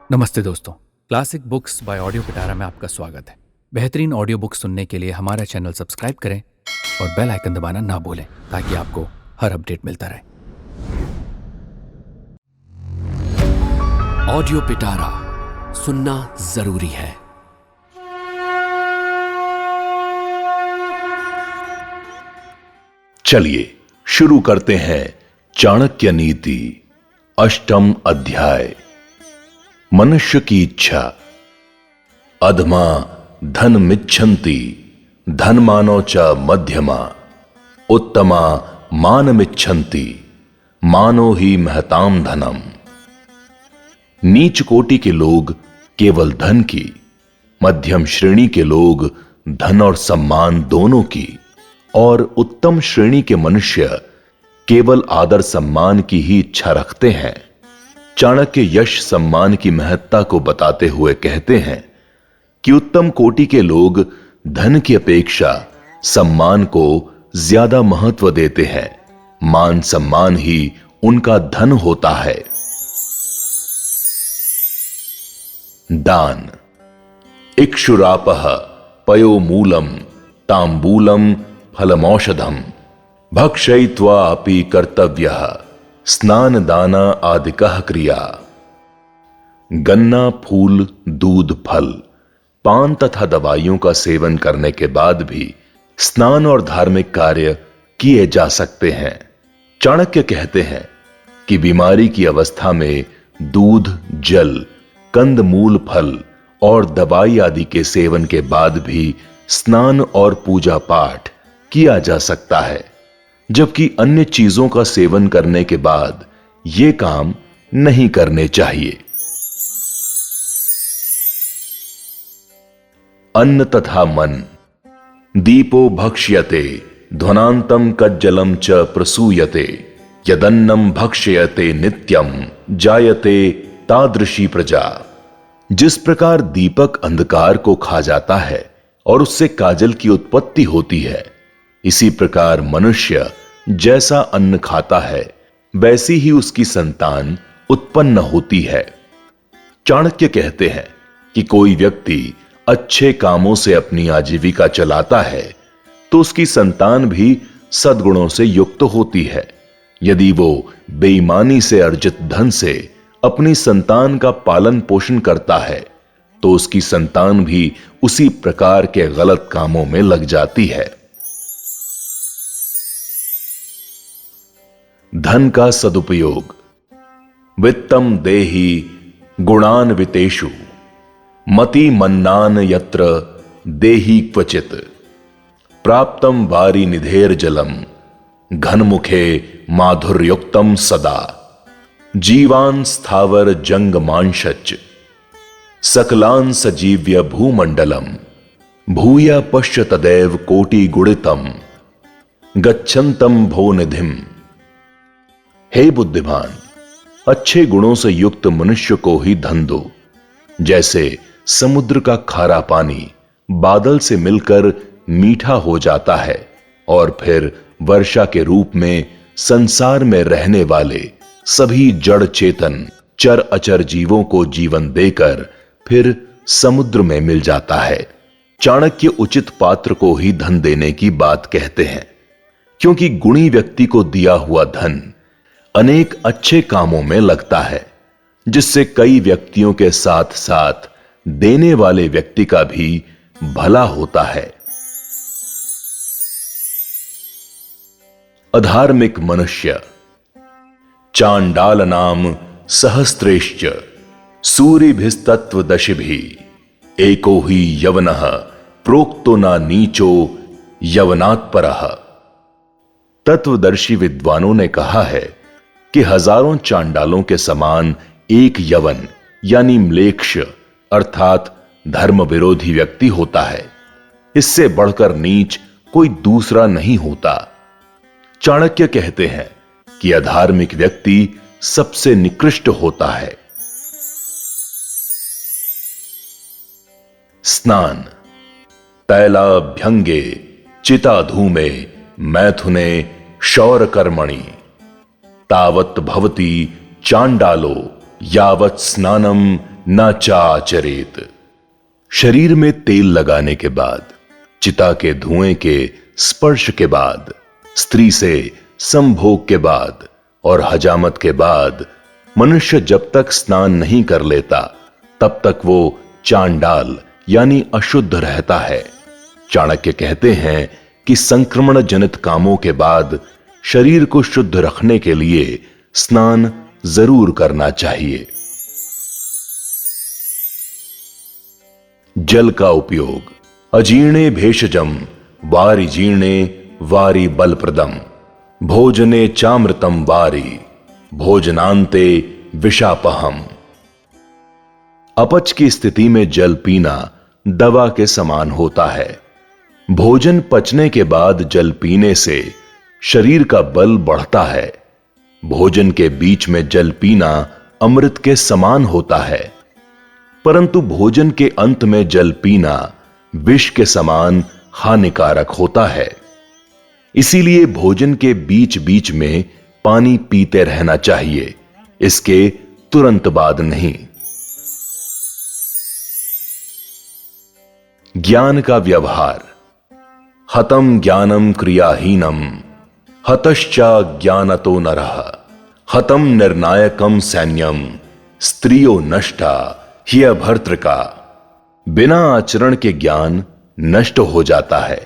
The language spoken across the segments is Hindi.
नमस्ते दोस्तों, क्लासिक बुक्स बाय ऑडियो पिटारा में आपका स्वागत है। बेहतरीन ऑडियो बुक सुनने के लिए हमारा चैनल सब्सक्राइब करें और बेल आइकन दबाना ना भूलें ताकि आपको हर अपडेट मिलता रहे। ऑडियो पिटारा सुनना जरूरी है। चलिए शुरू करते हैं चाणक्य नीति, अष्टम अध्याय। मनुष्य की इच्छा। अधमा धन मिच्छन्ति, धनमानो च मध्यमा, उत्तमा मान मिच्छन्ति, मानो ही महताम धनम। नीच कोटि के लोग केवल धन की, मध्यम श्रेणी के लोग धन और सम्मान दोनों की, और उत्तम श्रेणी के मनुष्य केवल आदर सम्मान की ही इच्छा रखते हैं। चाणक्य यश सम्मान की महत्ता को बताते हुए कहते हैं कि उत्तम कोटि के लोग धन की अपेक्षा सम्मान को ज्यादा महत्व देते हैं। मान सम्मान ही उनका धन होता है। दान। इक्षुरापः पयो मूलम तांबूलम फलमौषधम भक्षयित्वा अपि कर्तव्यः स्नान दाना आदिकः क्रिया। गन्ना, फूल, दूध, फल, पान तथा दवाइयों का सेवन करने के बाद भी स्नान और धार्मिक कार्य किए जा सकते हैं। चाणक्य कहते हैं कि बीमारी की अवस्था में दूध, जल, कंद मूल, फल और दवाई आदि के सेवन के बाद भी स्नान और पूजा पाठ किया जा सकता है, जबकि अन्य चीजों का सेवन करने के बाद ये काम नहीं करने चाहिए। अन्न तथा मन। दीपो भक्ष्यते ध्वनांतम कज्जलम च प्रसूयते, यदन्नम भक्ष्यते नित्यम जायते तादृशी प्रजा। जिस प्रकार दीपक अंधकार को खा जाता है और उससे काजल की उत्पत्ति होती है, इसी प्रकार मनुष्य जैसा अन्न खाता है वैसी ही उसकी संतान उत्पन्न होती है। चाणक्य कहते हैं कि कोई व्यक्ति अच्छे कामों से अपनी आजीविका चलाता है तो उसकी संतान भी सद्गुणों से युक्त होती है। यदि वो बेईमानी से अर्जित धन से अपनी संतान का पालन पोषण करता है तो उसकी संतान भी उसी प्रकार के गलत कामों में लग जाती है। धन का सदुपयोग। वित्तम देहि गुणान्वितेषु, मति मन्नान यत्र देहि क्वचित, प्राप्तम वारि निधेर जलम, घनमुखे माधुर्युक्तम सदा, जीवान स्थावर जंगमांशच, सकलान सजीव्य भूमंडलम, भूय पश्य तदैव कोटि गुणितम, गच्छन्तम भो निधिम। हे बुद्धिमान, अच्छे गुणों से युक्त मनुष्य को ही धन दो। जैसे समुद्र का खारा पानी बादल से मिलकर मीठा हो जाता है और फिर वर्षा के रूप में संसार में रहने वाले सभी जड़ चेतन चर अचर जीवों को जीवन देकर फिर समुद्र में मिल जाता है। चाणक्य उचित पात्र को ही धन देने की बात कहते हैं, क्योंकि गुणी व्यक्ति को दिया हुआ धन अनेक अच्छे कामों में लगता है, जिससे कई व्यक्तियों के साथ साथ देने वाले व्यक्ति का भी भला होता है। अधार्मिक मनुष्य। चांडाल नाम सहस्त्रेश्च सूरिभिस्तत्वदशिभिः एको ही यवनः प्रोक्तो ना नीचो यवनात्परः। तत्वदर्शी विद्वानों ने कहा है कि हजारों चांडालों के समान एक यवन यानी म्लेच्छ अर्थात धर्म विरोधी व्यक्ति होता है। इससे बढ़कर नीच कोई दूसरा नहीं होता। चाणक्य कहते हैं कि अधार्मिक व्यक्ति सबसे निकृष्ट होता है। स्नान। तैलाभ्यंगे चिता धूमे मैथुने शौर कर्मणि, तावत् भवति चांडालो यावत् स्नानम न चाचरेत। शरीर में तेल लगाने के बाद, चिता के धुएं के स्पर्श के बाद, स्त्री से संभोग के बाद और हजामत के बाद मनुष्य जब तक स्नान नहीं कर लेता तब तक वो चांडाल यानी अशुद्ध रहता है। चाणक्य कहते हैं कि संक्रमण जनित कामों के बाद शरीर को शुद्ध रखने के लिए स्नान जरूर करना चाहिए। जल का उपयोग। अजीर्णे भेषजम वारि जीर्णे वारि बलप्रदम भोजने चामृतम वारि भोजनांते विषापहम। अपच की स्थिति में जल पीना दवा के समान होता है। भोजन पचने के बाद जल पीने से शरीर का बल बढ़ता है। भोजन के बीच में जल पीना अमृत के समान होता है, परंतु भोजन के अंत में जल पीना विष के समान हानिकारक होता है। इसीलिए भोजन के बीच बीच में पानी पीते रहना चाहिए, इसके तुरंत बाद नहीं। ज्ञान का व्यवहार। हतम ज्ञानम क्रियाहीनम हतश्चा ज्ञानतो नरः हतम निर्णायकम सैन्यम स्त्रियो नष्टा ह्य भर्तृका। बिना आचरण के ज्ञान नष्ट हो जाता है।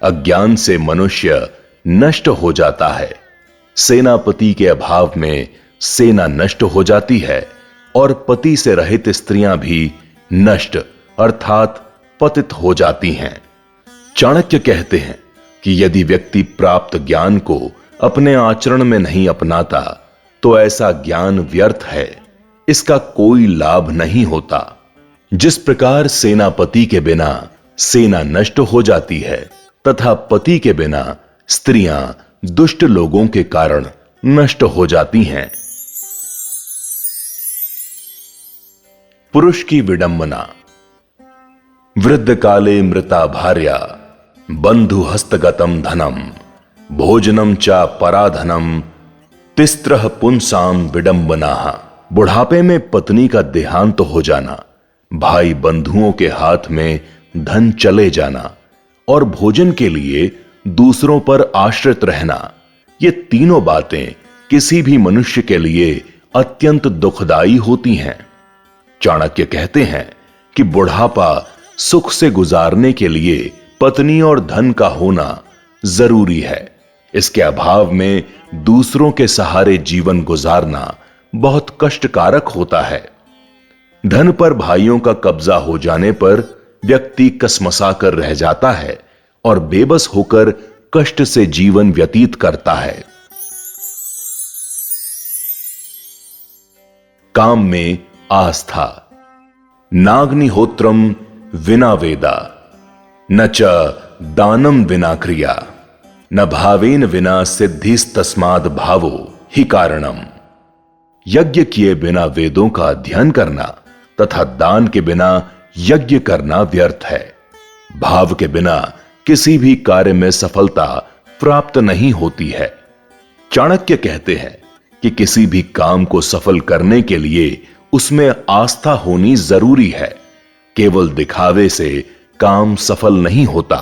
अज्ञान से मनुष्य नष्ट हो जाता है। सेनापति के अभाव में सेना नष्ट हो जाती है और पति से रहित स्त्रियां भी नष्ट अर्थात पतित हो जाती हैं। चाणक्य कहते हैं कि यदि व्यक्ति प्राप्त ज्ञान को अपने आचरण में नहीं अपनाता तो ऐसा ज्ञान व्यर्थ है, इसका कोई लाभ नहीं होता। जिस प्रकार सेनापति के बिना सेना नष्ट हो जाती है तथा पति के बिना स्त्रियां दुष्ट लोगों के कारण नष्ट हो जाती हैं। पुरुष की विडंबना। वृद्ध काले मृता भार्या बंधु हस्तगतम धनम भोजनम चा पराधनम तिस्त्रह पुंसाम विडंबना। बुढ़ापे में पत्नी का देहांत हो जाना, भाई बंधुओं के हाथ में धन चले जाना और भोजन के लिए दूसरों पर आश्रित रहना, ये तीनों बातें किसी भी मनुष्य के लिए अत्यंत दुखदाई होती हैं। चाणक्य कहते हैं कि बुढ़ापा सुख से गुजारने के लिए पत्नी और धन का होना जरूरी है। इसके अभाव में दूसरों के सहारे जीवन गुजारना बहुत कष्टकारक होता है। धन पर भाइयों का कब्जा हो जाने पर व्यक्ति कसमसा कर रह जाता है और बेबस होकर कष्ट से जीवन व्यतीत करता है। काम में आस्था। नाग्निहोत्रम विना वेदा न च दानम विना क्रिया न भावेन विना सिद्धिस्तस्माद् भावो ही कारणम। यज्ञ किए बिना वेदों का अध्ययन करना तथा दान के बिना यज्ञ करना व्यर्थ है। भाव के बिना किसी भी कार्य में सफलता प्राप्त नहीं होती है। चाणक्य कहते हैं कि किसी भी काम को सफल करने के लिए उसमें आस्था होनी जरूरी है। केवल दिखावे से काम सफल नहीं होता।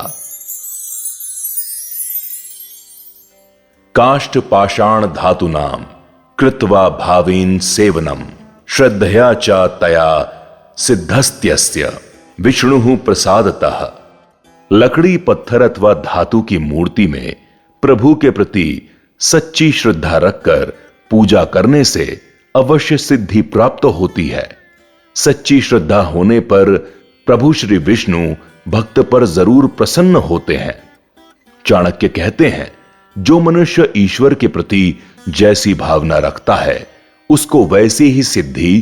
काष्ठ पाषाण धातुनाम कृत्वा भावेन सेवनम श्रद्धया च तया सिद्धस्त्यस्य विष्णु प्रसादतः। लकड़ी पत्थर अथवा धातु की मूर्ति में प्रभु के प्रति सच्ची श्रद्धा रखकर पूजा करने से अवश्य सिद्धि प्राप्त होती है। सच्ची श्रद्धा होने पर प्रभु श्री विष्णु भक्त पर जरूर प्रसन्न होते हैं। चाणक्य कहते हैं, जो मनुष्य ईश्वर के प्रति जैसी भावना रखता है उसको वैसी ही सिद्धि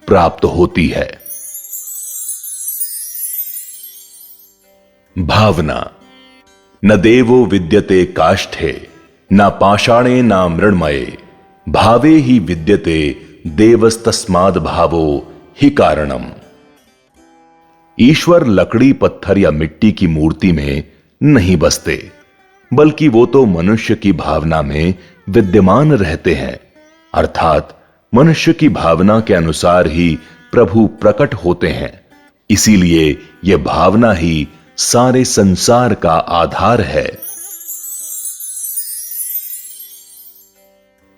प्राप्त होती है। भावना। न देवो विद्यते काष्ठे न पाषाणे न मृण्मये भावे ही विद्यते देवस्तस्माद् भावो ही कारणम। ईश्वर लकड़ी पत्थर या मिट्टी की मूर्ति में नहीं बसते, बल्कि वो तो मनुष्य की भावना में विद्यमान रहते हैं। अर्थात मनुष्य की भावना के अनुसार ही प्रभु प्रकट होते हैं। इसीलिए यह भावना ही सारे संसार का आधार है।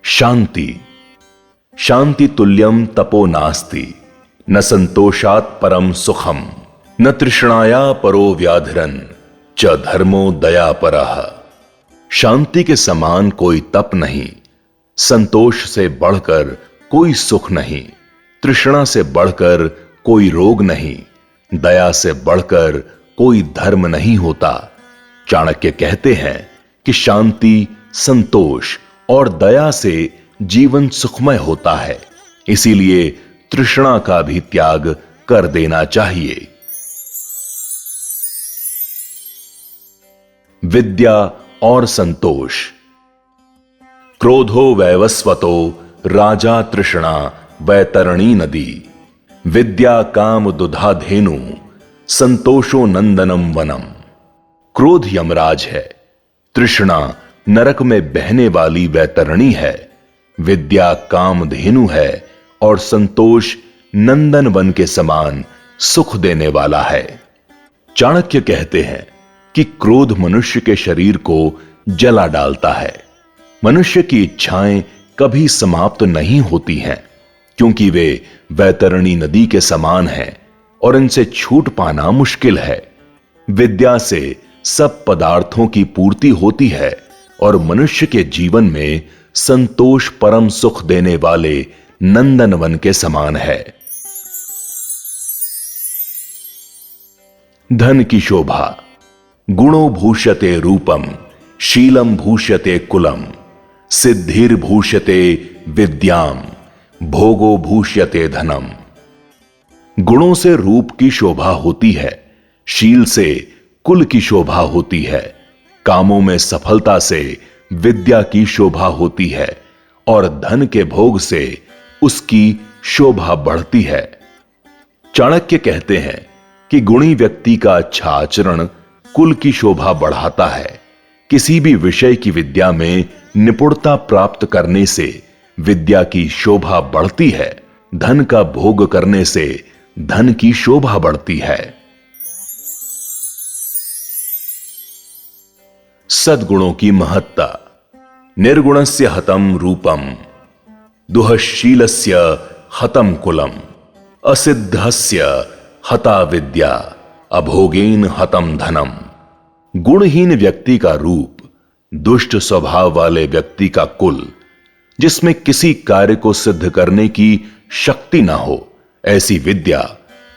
शांति। शांति तुल्यम तपो नास्ति, न संतोषात् परम सुखम, न तृष्णाया परो व्याधिरन च धर्मो दया परः। शांति के समान कोई तप नहीं, संतोष से बढ़कर कोई सुख नहीं, तृष्णा से बढ़कर कोई रोग नहीं, दया से बढ़कर कोई धर्म नहीं होता। चाणक्य कहते हैं कि शांति, संतोष और दया से जीवन सुखमय होता है। इसीलिए तृष्णा का भी त्याग कर देना चाहिए। विद्या और संतोष। क्रोधो वैवस्वतो राजा तृष्णा वैतरणी नदी, विद्या काम दुधाधेनु संतोषो नंदनम वनम। क्रोध यमराज है, तृष्णा नरक में बहने वाली वैतरणी है, विद्या कामधेनु है और संतोष नंदन वन के समान सुख देने वाला है। चाणक्य कहते हैं कि क्रोध मनुष्य के शरीर को जला डालता है। मनुष्य की इच्छाएं कभी समाप्त नहीं होती हैं, क्योंकि वे वैतरणी नदी के समान हैं और इनसे छूट पाना मुश्किल है। विद्या से सब पदार्थों की पूर्ति होती है और मनुष्य के जीवन में संतोष परम सुख देने वाले नंदनवन के समान है। धन की शोभा। गुणो भूष्यते रूपम, शीलम भूष्यते कुलम, सिद्धिर भूष्यते विद्याम, भोगो भूष्यते धनम। गुणों से रूप की शोभा होती है, शील से कुल की शोभा होती है, कामों में सफलता से विद्या की शोभा होती है और धन के भोग से उसकी शोभा बढ़ती है। चाणक्य कहते हैं कि गुणी व्यक्ति का अच्छा आचरण कुल की शोभा बढ़ाता है। किसी भी विषय की विद्या में निपुणता प्राप्त करने से विद्या की शोभा बढ़ती है, धन का भोग करने से धन की शोभा बढ़ती है। सद्गुणों की महत्ता। निर्गुणस्य हतम रूपम, दुःशीलस्य हतम कुलम, असिद्धस्य हता विद्या, अभोगेन हतम धनम। गुणहीन व्यक्ति का रूप, दुष्ट स्वभाव वाले व्यक्ति का कुल, जिसमें किसी कार्य को सिद्ध करने की शक्ति ना हो, ऐसी विद्या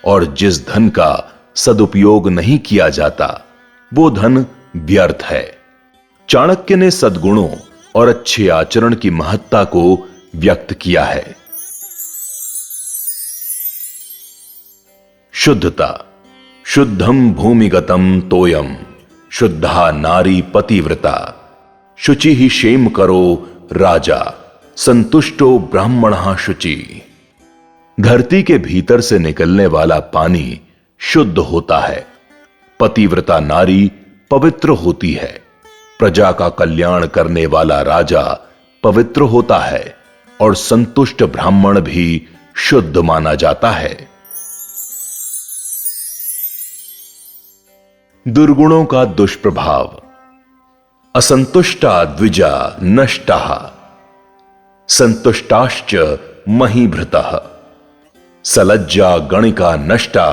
और जिस धन का सदुपयोग नहीं किया जाता, वो धन व्यर्थ है। चाणक्य ने सद्गुणों और अच्छे आचरण की महत्ता को व्यक्त किया है। शुद्धता। शुद्धम भूमिगतम तोयम, शुद्धा नारी पतिव्रता, शुचि ही क्षेम करो राजा, संतुष्टो ब्राह्मणः शुचि। धरती के भीतर से निकलने वाला पानी शुद्ध होता है, पतिव्रता नारी पवित्र होती है, प्रजा का कल्याण करने वाला राजा पवित्र होता है और संतुष्ट ब्राह्मण भी शुद्ध माना जाता है। दुर्गुणों का दुष्प्रभाव। असंतुष्टा द्विजा नष्टाः, संतुष्टाश्च महीभृतः, सलज्जा गणिका नष्टा,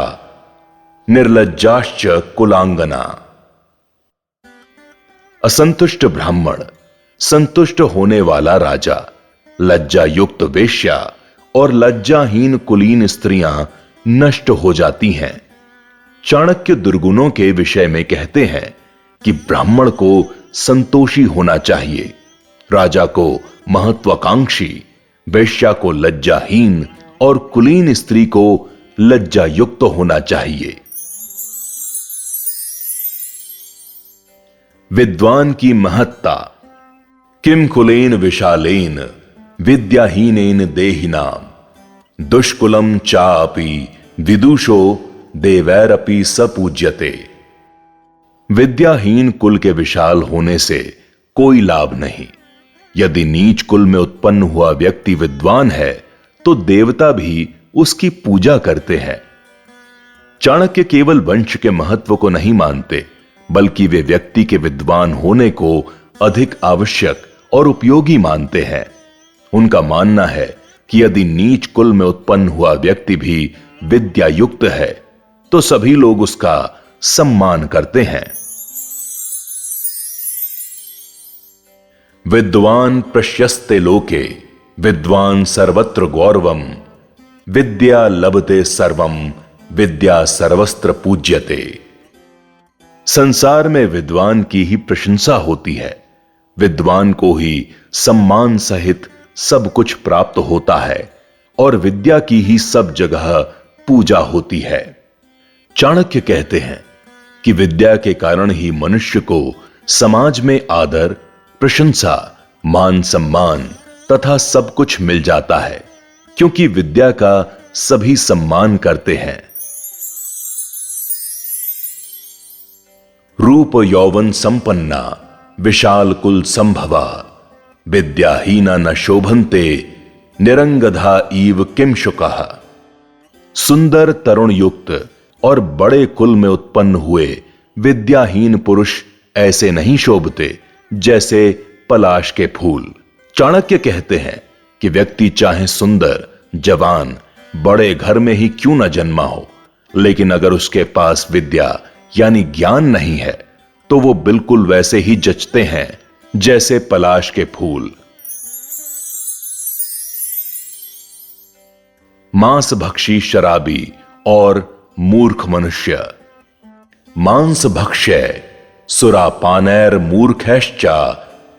निर्लज्जाश्च कुलांगना। असंतुष्ट ब्राह्मण, संतुष्ट होने वाला राजा, लज्जा युक्त वेश्या और लज्जाहीन कुलीन स्त्रियां नष्ट हो जाती हैं। चाणक्य दुर्गुणों के विषय में कहते हैं कि ब्राह्मण को संतोषी होना चाहिए, राजा को महत्वाकांक्षी, वेश्या को लज्जाहीन और कुलीन स्त्री को लज्जा युक्त होना चाहिए। विद्वान की महत्ता। किम कुलेन विशालेन विद्याहीनेन देहिनाम, दुष्कुलम चापि विदुषो देवैरपि सपूज्यते। विद्याहीन कुल के विशाल होने से कोई लाभ नहीं। यदि नीच कुल में उत्पन्न हुआ व्यक्ति विद्वान है तो देवता भी उसकी पूजा करते हैं। चाणक्य केवल वंश के महत्व को नहीं मानते, बल्कि वे व्यक्ति के विद्वान होने को अधिक आवश्यक और उपयोगी मानते हैं। उनका मानना है कि यदि नीच कुल में उत्पन्न हुआ व्यक्ति भी विद्या युक्त है तो सभी लोग उसका सम्मान करते हैं। विद्वान प्रशस्ते लोके विद्वान सर्वत्र गौरवम विद्या लभते सर्वम विद्या सर्वत्र पूज्यते। संसार में विद्वान की ही प्रशंसा होती है, विद्वान को ही सम्मान सहित सब कुछ प्राप्त होता है और विद्या की ही सब जगह पूजा होती है। चाणक्य कहते हैं कि विद्या के कारण ही मनुष्य को समाज में आदर, प्रशंसा, मान सम्मान तथा सब कुछ मिल जाता है, क्योंकि विद्या का सभी सम्मान करते हैं। रूप यौवन संपन्ना विशाल कुल संभवा विद्याहीना न शोभन्ते निरंगधा इव किम शुकः। सुंदर तरुण युक्त और बड़े कुल में उत्पन्न हुए विद्याहीन पुरुष ऐसे नहीं शोभते जैसे पलाश के फूल। चाणक्य कहते हैं कि व्यक्ति चाहे सुंदर, जवान, बड़े घर में ही क्यों न जन्मा हो, लेकिन अगर उसके पास विद्या यानी ज्ञान नहीं है तो वो बिल्कुल वैसे ही जचते हैं जैसे पलाश के फूल। मांस भक्षी शराबी और मूर्ख मनुष्य। मांस भक्ष्य सुरापानैर मूर्खैश्चा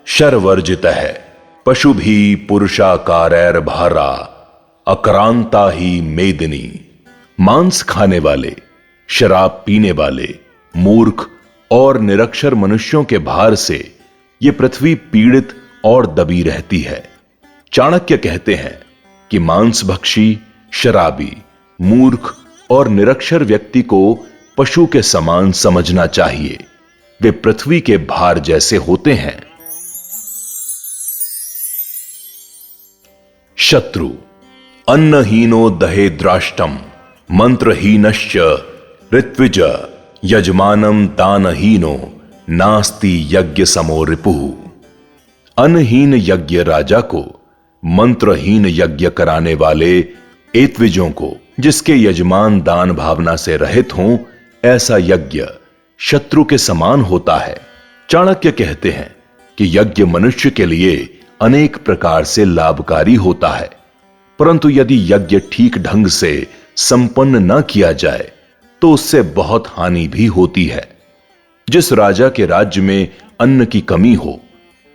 शरवर्जितः पशुभी पुरुषाकारैर भारा अक्रांता ही मेदिनी। मांस खाने वाले, शराब पीने वाले, मूर्ख और निरक्षर मनुष्यों के भार से यह पृथ्वी पीड़ित और दबी रहती है। चाणक्य कहते हैं कि मांसभक्षी, शराबी, मूर्ख और निरक्षर व्यक्ति को पशु के समान समझना चाहिए। वे पृथ्वी के भार जैसे होते हैं। शत्रु। अन्नहीनो दहे द्राष्टम मंत्रहीनश्च ऋत्विज यजमानम दानहीनो नास्ति यज्ञ समो रिपुः। अन्नहीन यज्ञ राजा को, मंत्रहीन यज्ञ कराने वाले एत्विजों को, जिसके यजमान दान भावना से रहित हों, ऐसा यज्ञ शत्रु के समान होता है। चाणक्य कहते हैं कि यज्ञ मनुष्य के लिए अनेक प्रकार से लाभकारी होता है, परंतु यदि यज्ञ ठीक ढंग से संपन्न न किया जाए तो उससे बहुत हानि भी होती है। जिस राजा के राज्य में अन्न की कमी हो,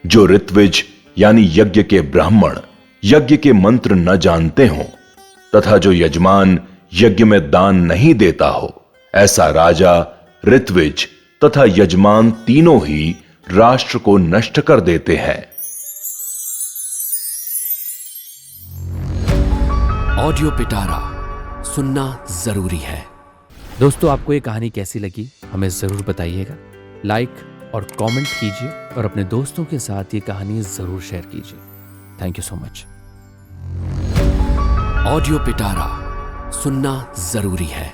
जो ऋत्विज यानी यज्ञ के ब्राह्मण यज्ञ के मंत्र न जानते हों तथा जो यजमान यज्ञ में दान नहीं देता हो, ऐसा राजा, ऋत्विज तथा यजमान तीनों ही राष्ट्र को नष्ट कर देते हैं। ऑडियो पिटारा सुनना जरूरी है। दोस्तों, आपको ये कहानी कैसी लगी हमें ज़रूर बताइएगा। लाइक और कमेंट कीजिए और अपने दोस्तों के साथ ये कहानी ज़रूर शेयर कीजिए। Thank you so much. Audio पिटारा सुनना जरूरी है।